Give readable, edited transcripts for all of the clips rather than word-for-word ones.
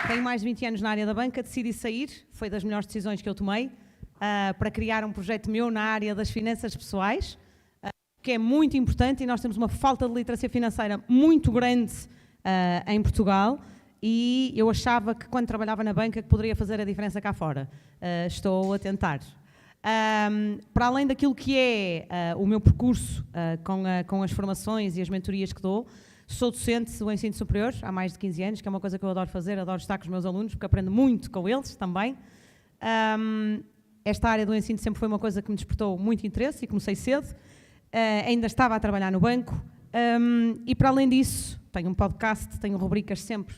Tenho mais de 20 anos na área da banca, decidi sair, foi das melhores decisões que eu tomei, para criar um projeto meu na área das finanças pessoais, que é muito importante e nós temos uma falta de literacia financeira muito grande em Portugal e eu achava que quando trabalhava na banca que poderia fazer a diferença cá fora. Estou a tentar. Para além daquilo que é o meu percurso com as formações e as mentorias que dou, sou docente do ensino superior há mais de 15 anos, que é uma coisa que eu adoro fazer, adoro estar com os meus alunos, porque aprendo muito com eles também. Esta área do ensino sempre foi uma coisa que me despertou muito interesse e comecei cedo. Ainda estava a trabalhar no banco e, para além disso, tenho um podcast, tenho rubricas sempre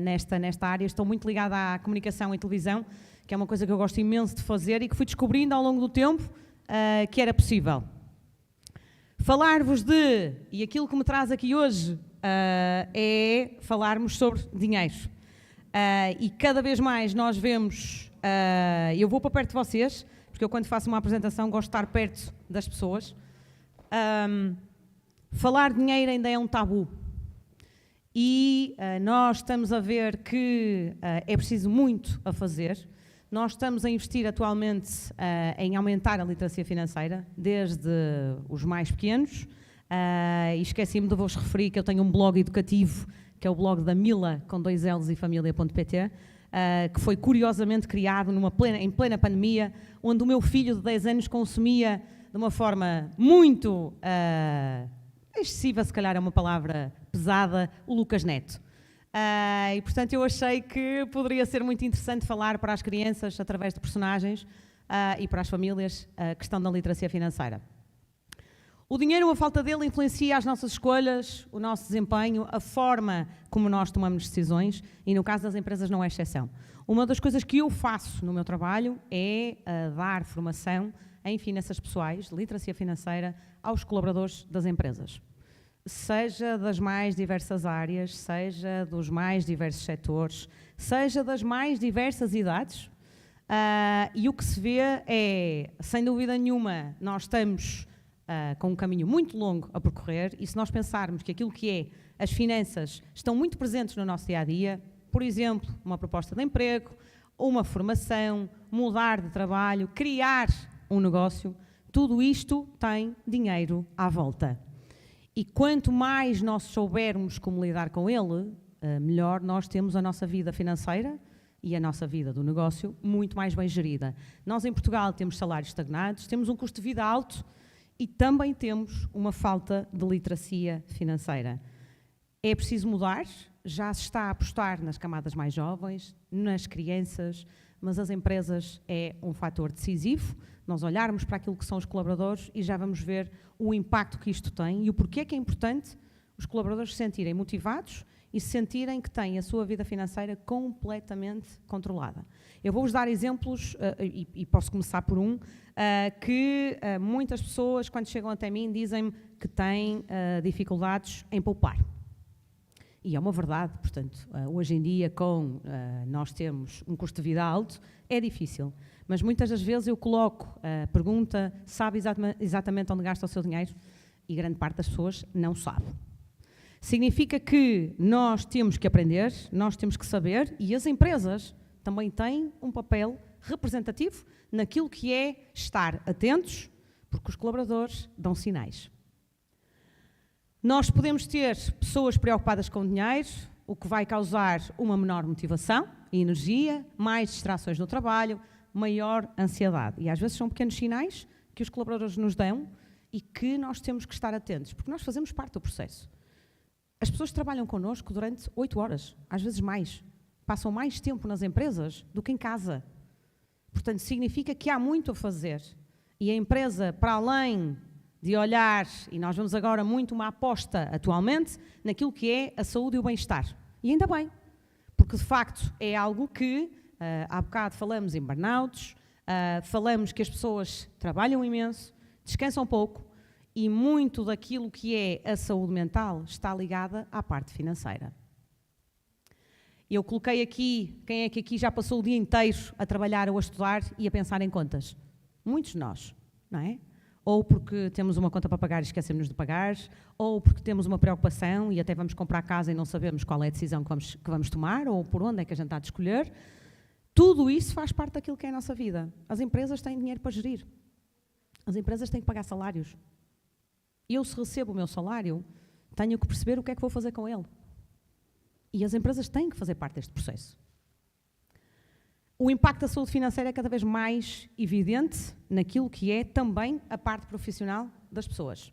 nesta área. Estou muito ligada à comunicação e televisão, que é uma coisa que eu gosto imenso de fazer e que fui descobrindo ao longo do tempo que era possível. Falar-vos e aquilo que me traz aqui hoje é falarmos sobre dinheiro. E cada vez mais nós vemos, eu vou para perto de vocês, porque eu quando faço uma apresentação gosto de estar perto das pessoas. Falar de dinheiro ainda é um tabu. E nós estamos a ver que é preciso muito a fazer. Nós estamos a investir atualmente em aumentar a literacia financeira, desde os mais pequenos. E esqueci-me de vos referir que eu tenho um blog educativo, que é o blog da Mila, com 2 L's e família.pt, que foi curiosamente criado em plena pandemia, onde o meu filho de 10 anos consumia de uma forma muito excessiva, se calhar é uma palavra pesada, o Lucas Neto. E, portanto, eu achei que poderia ser muito interessante falar para as crianças, através de personagens, e para as famílias, a questão da literacia financeira. O dinheiro, a falta dele, influencia as nossas escolhas, o nosso desempenho, a forma como nós tomamos decisões, e no caso das empresas não é exceção. Uma das coisas que eu faço no meu trabalho é dar formação em finanças pessoais, literacia financeira, aos colaboradores das empresas. Seja das mais diversas áreas, seja dos mais diversos setores, seja das mais diversas idades. E o que se vê é, sem dúvida nenhuma, nós estamos com um caminho muito longo a percorrer e se nós pensarmos que aquilo que é as finanças estão muito presentes no nosso dia-a-dia, por exemplo, uma proposta de emprego, uma formação, mudar de trabalho, criar um negócio, tudo isto tem dinheiro à volta. E quanto mais nós soubermos como lidar com ele, melhor nós temos a nossa vida financeira e a nossa vida do negócio muito mais bem gerida. Nós em Portugal temos salários estagnados, temos um custo de vida alto e também temos uma falta de literacia financeira. É preciso mudar, já se está a apostar nas camadas mais jovens, nas crianças, mas as empresas é um fator decisivo. Nós olharmos para aquilo que são os colaboradores e já vamos ver o impacto que isto tem e o porquê que é importante os colaboradores se sentirem motivados e se sentirem que têm a sua vida financeira completamente controlada. Eu vou-vos dar exemplos, e posso começar por que muitas pessoas, quando chegam até mim, dizem-me que têm dificuldades em poupar. E é uma verdade, portanto, hoje em dia, nós temos um custo de vida alto, é difícil. Mas muitas das vezes eu coloco a pergunta, sabe exatamente onde gasta o seu dinheiro? E grande parte das pessoas não sabe. Significa que nós temos que aprender, nós temos que saber, e as empresas também têm um papel representativo naquilo que é estar atentos, porque os colaboradores dão sinais. Nós podemos ter pessoas preocupadas com o dinheiro, o que vai causar uma menor motivação e energia, mais distrações no trabalho, maior ansiedade. E às vezes são pequenos sinais que os colaboradores nos dão e que nós temos que estar atentos, porque nós fazemos parte do processo. As pessoas trabalham connosco durante 8 horas, às vezes mais. Passam mais tempo nas empresas do que em casa. Portanto, significa que há muito a fazer. E a empresa, para além de olhar, e nós vemos agora muito uma aposta atualmente, naquilo que é a saúde e o bem-estar. E ainda bem, porque de facto é algo que, há bocado falamos em burnouts, falamos que as pessoas trabalham imenso, descansam pouco, e muito daquilo que é a saúde mental está ligada à parte financeira. Eu coloquei aqui, quem é que aqui já passou o dia inteiro a trabalhar ou a estudar e a pensar em contas? Muitos de nós, não é? ou porque temos uma conta para pagar e esquecemos de pagar, ou porque temos uma preocupação e até vamos comprar casa e não sabemos qual é a decisão que vamos tomar, ou por onde é que a gente está a escolher. Tudo isso faz parte daquilo que é a nossa vida. As empresas têm dinheiro para gerir. As empresas têm que pagar salários. Eu, se recebo o meu salário, tenho que perceber o que é que vou fazer com ele. E as empresas têm que fazer parte deste processo. O impacto da saúde financeira é cada vez mais evidente naquilo que é também a parte profissional das pessoas.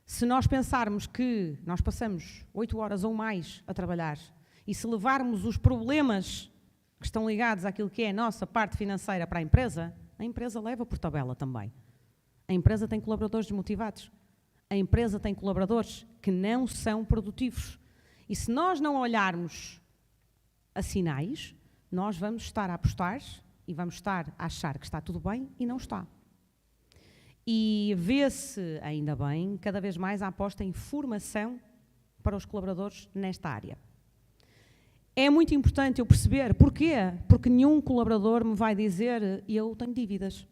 Se nós pensarmos que nós passamos 8 horas ou mais a trabalhar e se levarmos os problemas que estão ligados àquilo que é a nossa parte financeira para a empresa leva por tabela também. A empresa tem colaboradores desmotivados. A empresa tem colaboradores que não são produtivos. E se nós não olharmos a sinais, nós vamos estar a apostar e vamos estar a achar que está tudo bem e não está. E vê-se, ainda bem, cada vez mais a aposta em formação para os colaboradores nesta área. É muito importante eu perceber porquê, porque nenhum colaborador me vai dizer eu tenho dívidas.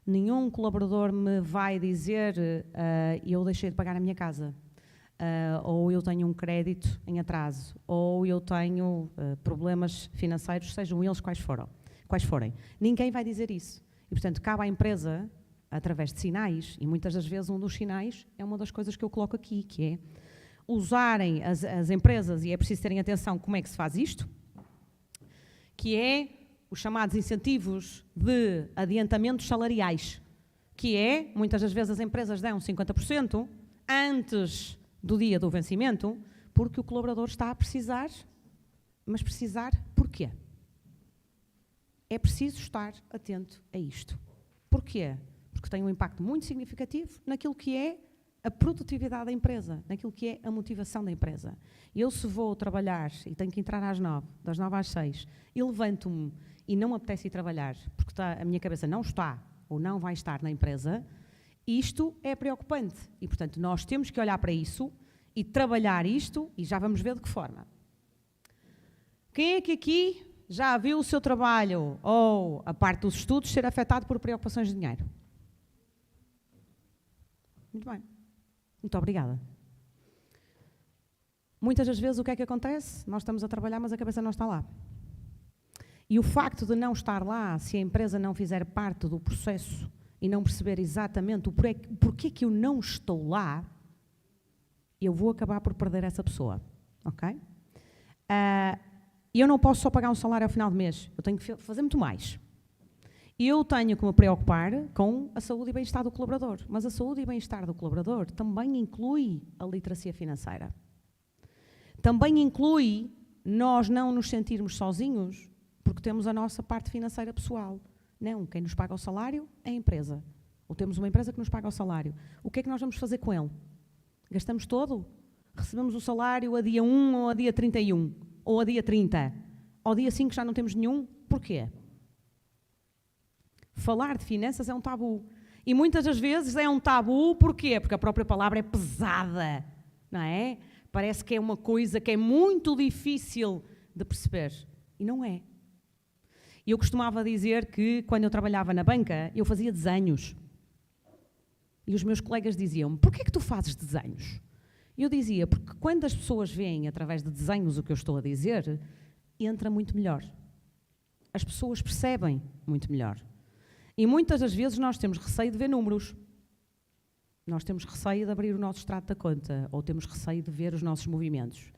Nenhum colaborador me vai dizer eu deixei de pagar a minha casa. Ou eu tenho um crédito em atraso, ou eu tenho problemas financeiros, sejam eles quais forem. Ninguém vai dizer isso. E, portanto, cabe à empresa, através de sinais, e muitas das vezes um dos sinais é uma das coisas que eu coloco aqui, que é usarem as empresas, e é preciso terem atenção como é que se faz isto, que é os chamados incentivos de adiantamentos salariais, que é, muitas das vezes as empresas dão 50% antes do dia do vencimento, porque o colaborador está a precisar, mas precisar porquê? É preciso estar atento a isto. Porquê? Porque tem um impacto muito significativo naquilo que é a produtividade da empresa, naquilo que é a motivação da empresa. Eu, se vou trabalhar e tenho que entrar às 9, das 9 às 6, e levanto-me e não me apetece ir trabalhar, porque a minha cabeça não está ou não vai estar na empresa, isto é preocupante e, portanto, nós temos que olhar para isso e trabalhar isto e já vamos ver de que forma. Quem é que aqui já viu o seu trabalho ou a parte dos estudos ser afetado por preocupações de dinheiro? Muito bem. Muito obrigada. Muitas das vezes o que é que acontece? Nós estamos a trabalhar, mas a cabeça não está lá. E o facto de não estar lá, se a empresa não fizer parte do processo e não perceber exatamente o porquê que eu não estou lá, eu vou acabar por perder essa pessoa, ok? Eu não posso só pagar um salário ao final do mês, eu tenho que fazer muito mais. Eu tenho que me preocupar com a saúde e bem-estar do colaborador, mas a saúde e bem-estar do colaborador também inclui a literacia financeira. Também inclui nós não nos sentirmos sozinhos porque temos a nossa parte financeira pessoal. Não, quem nos paga o salário é a empresa. Ou temos uma empresa que nos paga o salário. O que é que nós vamos fazer com ele? Gastamos todo? Recebemos o salário a dia 1 ou a dia 31? Ou a dia 30? Ao dia 5 já não temos nenhum? Porquê? Falar de finanças é um tabu. E muitas das vezes é um tabu, porquê? Porque a própria palavra é pesada, não é? Parece que é uma coisa que é muito difícil de perceber. E não é. Eu costumava dizer que, quando eu trabalhava na banca, eu fazia desenhos. E os meus colegas diziam-me, porquê é que tu fazes desenhos? E eu dizia, porque quando as pessoas veem através de desenhos o que eu estou a dizer, entra muito melhor. As pessoas percebem muito melhor. E muitas das vezes nós temos receio de ver números. Nós temos receio de abrir o nosso extrato da conta, ou temos receio de ver os nossos movimentos.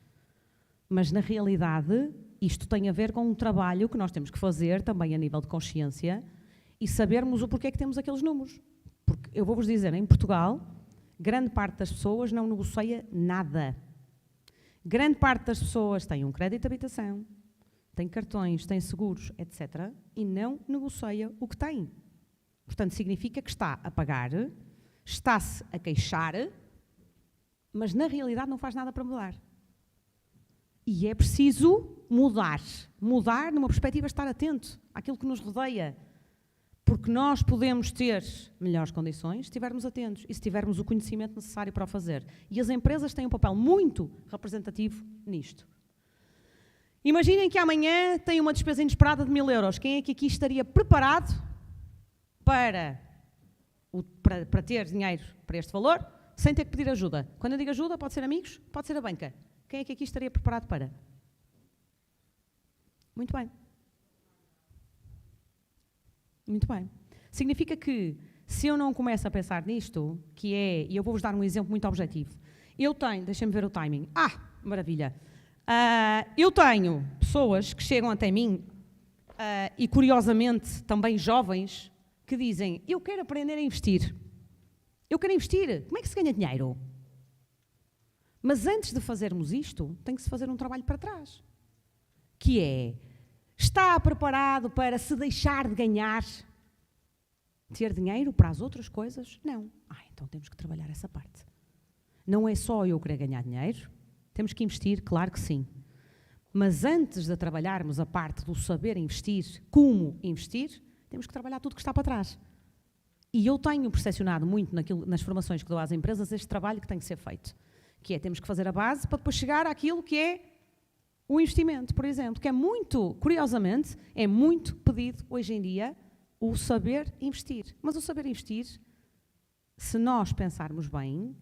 Mas, na realidade, isto tem a ver com um trabalho que nós temos que fazer também a nível de consciência e sabermos o porquê que temos aqueles números. Porque eu vou-vos dizer, em Portugal, grande parte das pessoas não negocia nada. Grande parte das pessoas tem um crédito de habitação, tem cartões, tem seguros, etc. e não negocia o que tem. Portanto, significa que está a pagar, está-se a queixar, mas na realidade não faz nada para mudar. E é preciso mudar. Mudar numa perspectiva de estar atento àquilo que nos rodeia. Porque nós podemos ter melhores condições se estivermos atentos e se tivermos o conhecimento necessário para o fazer. E as empresas têm um papel muito representativo nisto. Imaginem que amanhã tem uma despesa inesperada de 1000 euros. Quem é que aqui estaria preparado para para ter dinheiro para este valor, sem ter que pedir ajuda. Quando eu digo ajuda, pode ser amigos, pode ser a banca. Quem é que aqui estaria preparado para? Muito bem. Muito bem. Significa que, se eu não começo a pensar nisto, e eu vou-vos dar um exemplo muito objetivo. Eu tenho, deixem-me ver o timing. Maravilha. Eu tenho pessoas que chegam até mim, e curiosamente também jovens, que dizem, eu quero aprender a investir. Eu quero investir. Como é que se ganha dinheiro? Mas antes de fazermos isto, tem que se fazer um trabalho para trás. Que é, está preparado para se deixar de ganhar, ter dinheiro para as outras coisas? Não. Então temos que trabalhar essa parte. Não é só eu querer ganhar dinheiro, temos que investir, claro que sim. Mas antes de trabalharmos a parte do saber investir, como investir, temos que trabalhar tudo que está para trás. E eu tenho percepcionado muito nas formações que dou às empresas este trabalho que tem que ser feito. Que é, temos que fazer a base para depois chegar àquilo que é o investimento, por exemplo, que é muito, curiosamente, é muito pedido hoje em dia o saber investir. Mas o saber investir, se nós pensarmos bem,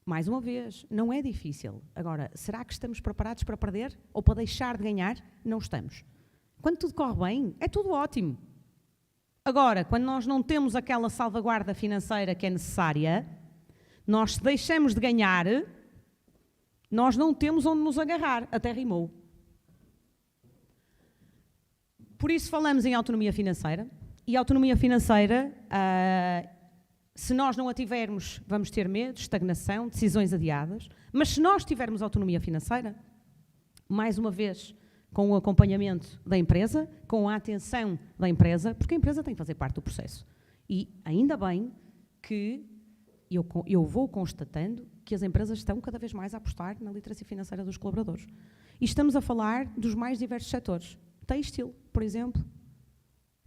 mais uma vez, não é difícil. Agora, será que estamos preparados para perder ou para deixar de ganhar? Não estamos. Quando tudo corre bem, é tudo ótimo. Agora, quando nós não temos aquela salvaguarda financeira que é necessária, nós deixamos de ganhar, nós não temos onde nos agarrar. Até rimou. Por isso falamos em autonomia financeira. E a autonomia financeira, se nós não a tivermos, vamos ter medo, estagnação, decisões adiadas. Mas se nós tivermos autonomia financeira, mais uma vez, com o acompanhamento da empresa, com a atenção da empresa, porque a empresa tem que fazer parte do processo. E ainda bem que eu vou constatando que as empresas estão cada vez mais a apostar na literacia financeira dos colaboradores. E estamos a falar dos mais diversos setores. Têxtil, por exemplo,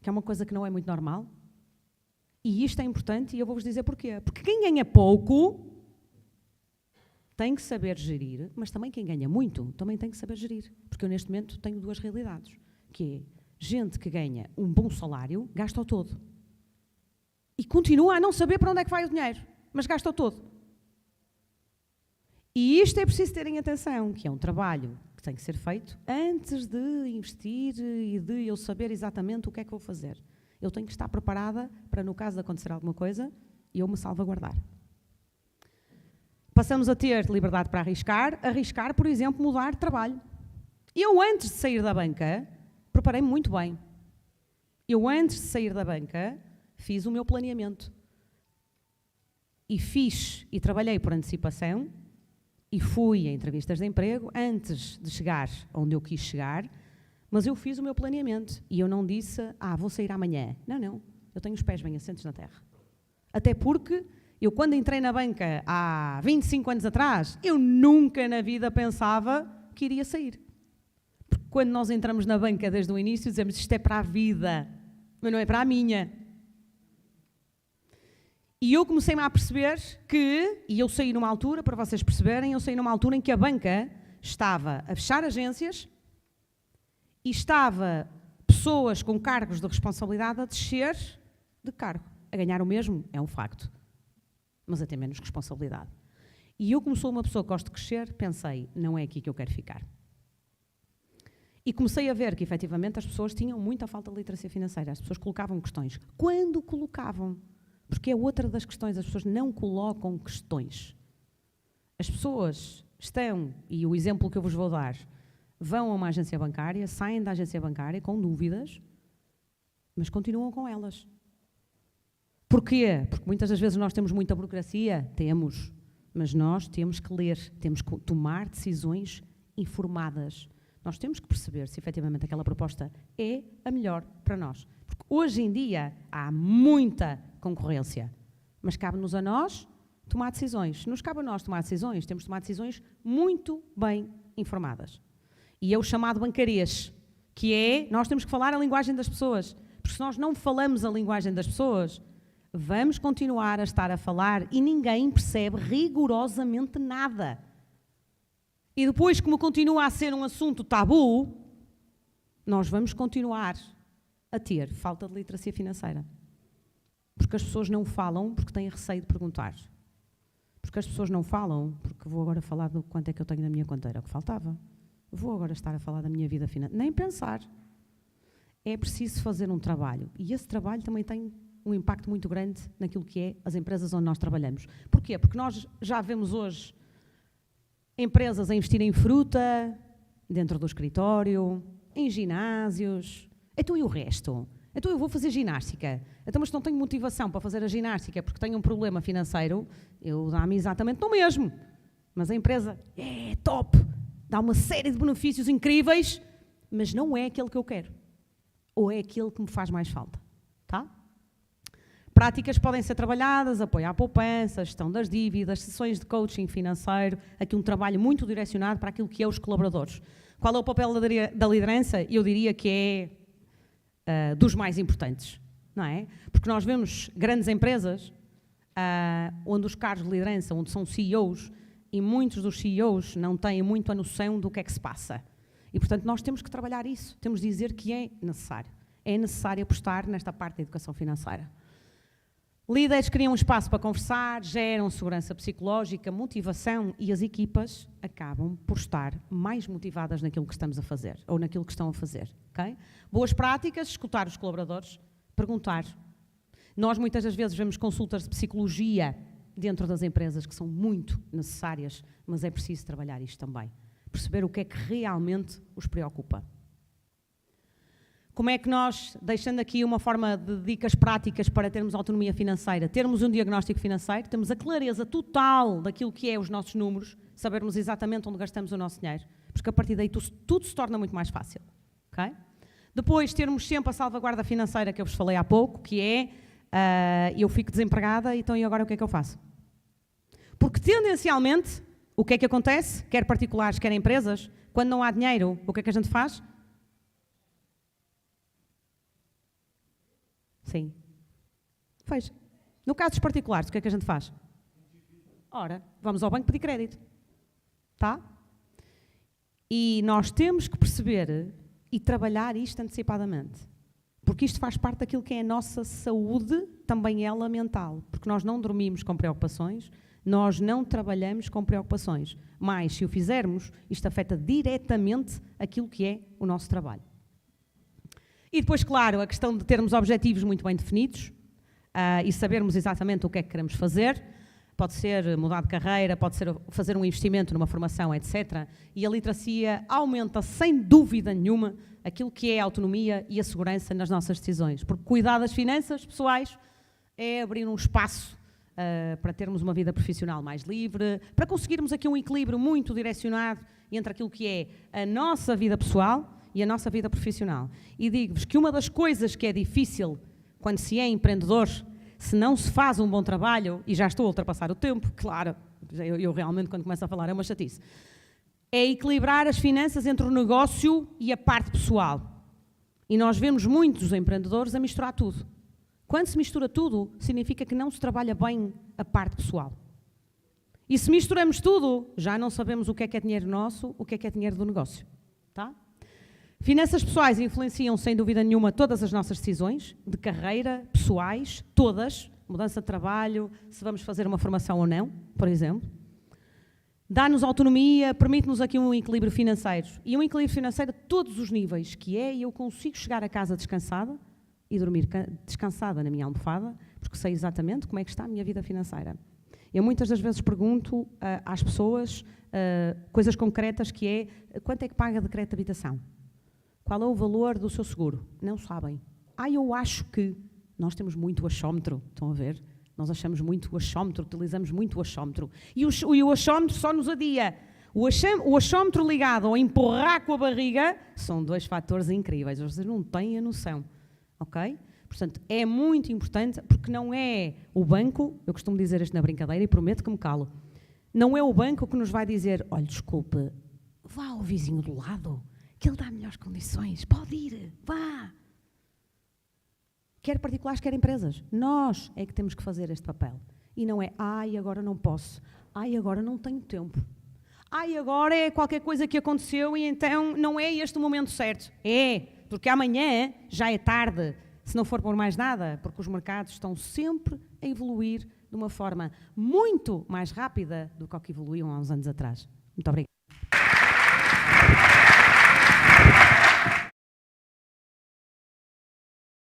que é uma coisa que não é muito normal. E isto é importante e eu vou-vos dizer porquê. Porque quem ganha pouco tem que saber gerir, mas também quem ganha muito também tem que saber gerir. Porque eu neste momento tenho duas realidades, que é gente que ganha um bom salário, gasta-o todo. E continua a não saber para onde é que vai o dinheiro, mas gasta-o todo. E isto é preciso terem atenção, que é um trabalho que tem que ser feito antes de investir e de eu saber exatamente o que é que vou fazer. Eu tenho que estar preparada para, no caso de acontecer alguma coisa, eu me salvaguardar. Passamos a ter liberdade para arriscar, por exemplo, mudar de trabalho. Eu, antes de sair da banca, preparei-me muito bem. Eu, antes de sair da banca, fiz o meu planeamento. E trabalhei por antecipação, e fui a entrevistas de emprego antes de chegar onde eu quis chegar, mas eu fiz o meu planeamento. E eu não disse, vou sair amanhã. Não. Eu tenho os pés bem assentes na terra. Até porque eu, quando entrei na banca há 25 anos atrás, eu nunca na vida pensava que iria sair. Porque quando nós entramos na banca desde o início, dizemos isto é para a vida, mas não é para a minha. E eu comecei-me a perceber que, e eu saí numa altura, para vocês perceberem, eu saí numa altura em que a banca estava a fechar agências e estava pessoas com cargos de responsabilidade a descer de cargo. A ganhar o mesmo é um facto, mas a ter menos responsabilidade. E eu, como sou uma pessoa que gosto de crescer, pensei, não é aqui que eu quero ficar. E comecei a ver que, efetivamente, as pessoas tinham muita falta de literacia financeira. As pessoas colocavam questões. Quando colocavam? Porque é outra das questões, as pessoas não colocam questões. As pessoas estão, e o exemplo que eu vos vou dar, vão a uma agência bancária, saem da agência bancária com dúvidas, mas continuam com elas. Porquê? Porque muitas das vezes nós temos muita burocracia, mas nós temos que ler, temos que tomar decisões informadas. Nós temos que perceber se efetivamente aquela proposta é a melhor para nós. Porque hoje em dia há muita concorrência, mas cabe-nos a nós tomar decisões. Se nos cabe a nós tomar decisões, temos de tomar decisões muito bem informadas. E é o chamado bancarês, que é, nós temos que falar a linguagem das pessoas. Porque se nós não falamos a linguagem das pessoas, vamos continuar a estar a falar e ninguém percebe rigorosamente nada. E depois, como continua a ser um assunto tabu, nós vamos continuar a ter falta de literacia financeira. Porque as pessoas não falam porque têm receio de perguntar. Porque as pessoas não falam porque vou agora falar do quanto é que eu tenho na minha conta. Era o que faltava. Vou agora estar a falar da minha vida financeira. Nem pensar. É preciso fazer um trabalho. E esse trabalho também tem um impacto muito grande naquilo que é as empresas onde nós trabalhamos. Porquê? Porque nós já vemos hoje empresas a investir em fruta, dentro do escritório, em ginásios. Então e o resto? Então eu vou fazer ginástica. Então, mas não tenho motivação para fazer a ginástica porque tenho um problema financeiro, eu dá-me exatamente no mesmo. Mas a empresa é top, dá uma série de benefícios incríveis, mas não é aquele que eu quero. Ou é aquele que me faz mais falta. Tá? Práticas podem ser trabalhadas, apoio à poupança, gestão das dívidas, sessões de coaching financeiro, aqui um trabalho muito direcionado para aquilo que é os colaboradores. Qual é o papel da liderança? Eu diria que é dos mais importantes, não é? Porque nós vemos grandes empresas onde os cargos de liderança, onde são CEOs, e muitos dos CEOs não têm muito a noção do que é que se passa. E, portanto, nós temos que trabalhar isso, temos de dizer que é necessário. É necessário apostar nesta parte da educação financeira. Líderes criam um espaço para conversar, geram segurança psicológica, motivação e as equipas acabam por estar mais motivadas naquilo que estamos a fazer, ou naquilo que estão a fazer. Okay? Boas práticas, escutar os colaboradores, perguntar. Nós muitas das vezes vemos consultas de psicologia dentro das empresas que são muito necessárias, mas é preciso trabalhar isto também. Perceber o que é que realmente os preocupa. Como é que nós, deixando aqui uma forma de dicas práticas para termos autonomia financeira, termos um diagnóstico financeiro, temos a clareza total daquilo que é os nossos números, sabermos exatamente onde gastamos o nosso dinheiro, porque a partir daí tudo se torna muito mais fácil. Okay? Depois, termos sempre a salvaguarda financeira que eu vos falei há pouco, que é, eu fico desempregada, então e agora o que é que eu faço? Porque tendencialmente, o que é que acontece? Quer particulares, quer empresas, quando não há dinheiro, o que é que a gente faz? Sim. Fecha. No caso dos particulares, o que é que a gente faz? Ora, vamos ao banco pedir crédito. Tá? E nós temos que perceber e trabalhar isto antecipadamente. Porque isto faz parte daquilo que é a nossa saúde, também ela mental. Porque nós não dormimos com preocupações, nós não trabalhamos com preocupações. Mas, se o fizermos, isto afeta diretamente aquilo que é o nosso trabalho. E depois, claro, a questão de termos objetivos muito bem definidos e sabermos exatamente o que é que queremos fazer. Pode ser mudar de carreira, pode ser fazer um investimento numa formação, etc. E a literacia aumenta, sem dúvida nenhuma, aquilo que é a autonomia e a segurança nas nossas decisões. Porque cuidar das finanças pessoais é abrir um espaço para termos uma vida profissional mais livre, para conseguirmos aqui um equilíbrio muito direcionado entre aquilo que é a nossa vida pessoal e a nossa vida profissional. E digo-vos que uma das coisas que é difícil quando se é empreendedor, se não se faz um bom trabalho, e já estou a ultrapassar o tempo, claro, eu realmente quando começo a falar é uma chatice, é equilibrar as finanças entre o negócio e a parte pessoal. E nós vemos muitos empreendedores a misturar tudo. Quando se mistura tudo, significa que não se trabalha bem a parte pessoal. E se misturamos tudo, já não sabemos o que é dinheiro nosso, o que é dinheiro do negócio. Tá? Finanças pessoais influenciam, sem dúvida nenhuma, todas as nossas decisões, de carreira, pessoais, todas, mudança de trabalho, se vamos fazer uma formação ou não, por exemplo. Dá-nos autonomia, permite-nos aqui um equilíbrio financeiro. E um equilíbrio financeiro a todos os níveis, que é eu consigo chegar a casa descansada e dormir descansada na minha almofada, porque sei exatamente como é que está a minha vida financeira. Eu muitas das vezes pergunto às pessoas coisas concretas, que é quanto é que paga de crédito de habitação? Qual é o valor do seu seguro? Não sabem. Eu acho que nós temos muito achómetro, estão a ver? Nós achamos muito o achómetro, utilizamos muito o achómetro. E o achómetro só nos adia. O achómetro ligado ao empurrar com a barriga são dois fatores incríveis. Vocês não têm a noção, ok? Portanto, é muito importante, porque não é o banco, eu costumo dizer isto na brincadeira e prometo que me calo, não é o banco que nos vai dizer, olha, desculpe, vá ao vizinho do lado, que ele dá melhores condições, pode ir, vá. Quer particulares, quer empresas. Nós é que temos que fazer este papel. E não é, agora não posso, agora não tenho tempo. Agora é qualquer coisa que aconteceu e então não é este o momento certo. É, porque amanhã já é tarde. Se não for por mais nada, porque os mercados estão sempre a evoluir de uma forma muito mais rápida do que o que evoluíam há uns anos atrás. Muito obrigada.